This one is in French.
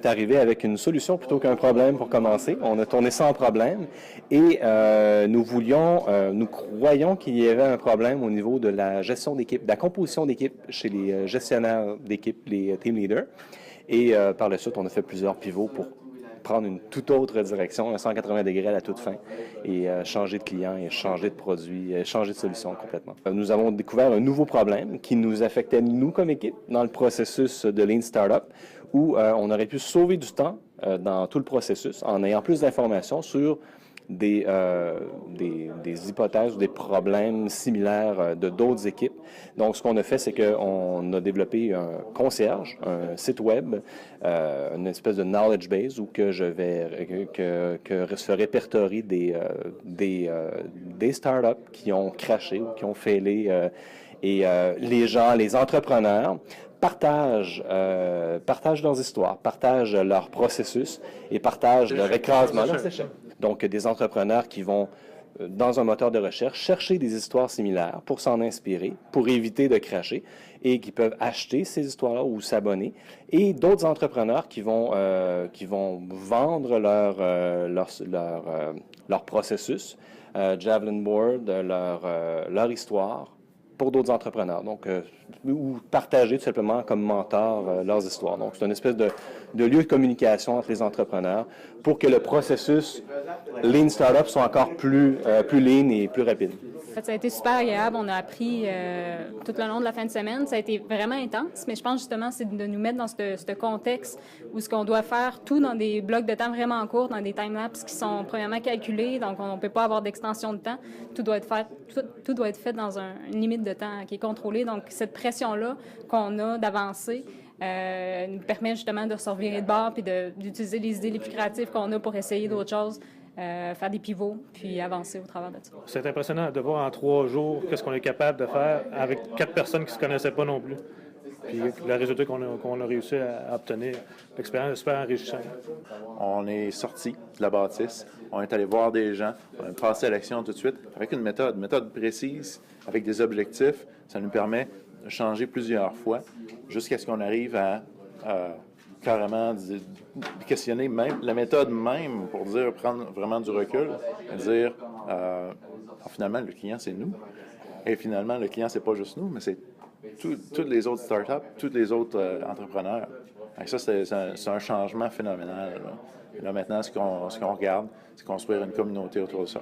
est arrivé avec une solution plutôt qu'un problème pour commencer. On a tourné ça en problème et nous croyons qu'il y avait un problème au niveau de la gestion d'équipe, de la composition d'équipe chez les gestionnaires d'équipe, les team leaders. Et par la suite, on a fait plusieurs pivots pour prendre une toute autre direction, à 180 degrés à la toute fin, et changer de client, et changer de produit, changer de solution complètement. Nous avons découvert un nouveau problème qui nous affectait, nous, comme équipe, dans le processus de Lean Startup, où on aurait pu sauver du temps dans tout le processus en ayant plus d'informations sur des hypothèses ou des problèmes similaires de d'autres équipes. Donc, ce qu'on a fait, c'est qu'on a développé un concierge, un site web, une espèce de knowledge base où que se répertorie des startups qui ont crashé ou qui ont failé les gens, les entrepreneurs partagent leurs histoires, partagent leur processus et partagent leur écrasement, leurs échecs. Donc, des entrepreneurs qui vont, dans un moteur de recherche, chercher des histoires similaires pour s'en inspirer, pour éviter de crasher, et qui peuvent acheter ces histoires-là ou s'abonner. Et d'autres entrepreneurs qui vont vendre leur processus, Javelin Board, leur histoire, pour d'autres entrepreneurs, donc ou partager tout simplement comme mentor leurs histoires. Donc, c'est une espèce de lieu de communication entre les entrepreneurs pour que le processus Lean Startup soit encore plus lean et plus rapide. En fait, ça a été super agréable. On a appris tout le long de la fin de semaine. Ça a été vraiment intense, mais je pense justement c'est de nous mettre dans ce contexte où ce qu'on doit faire tout dans des blocs de temps vraiment courts, dans des timelapses qui sont premièrement calculés, donc on ne peut pas avoir d'extension de temps. Tout doit être fait dans une limite de temps qui est contrôlée. Donc cette pression-là qu'on a d'avancer nous permet justement de se revirer de bord puis d'utiliser les idées les plus créatives qu'on a pour essayer d'autres choses. Faire des pivots, puis avancer au travers de ça. C'est impressionnant de voir en 3 jours qu'est-ce qu'on est capable de faire avec 4 personnes qui ne se connaissaient pas non plus. Puis le résultat qu'on a réussi à obtenir, l'expérience est super enrichissante. On est sorti de la bâtisse, on est allé voir des gens, on est passé à l'action tout de suite avec une méthode précise, avec des objectifs. Ça nous permet de changer plusieurs fois jusqu'à ce qu'on arrive à carrément de questionner même la méthode même pour prendre vraiment du recul, dire finalement le client c'est nous et finalement le client c'est pas juste nous mais c'est toutes les autres startups, tous les autres entrepreneurs. Et ça c'est un changement phénoménal. Là, maintenant ce qu'on regarde c'est construire une communauté autour de ça.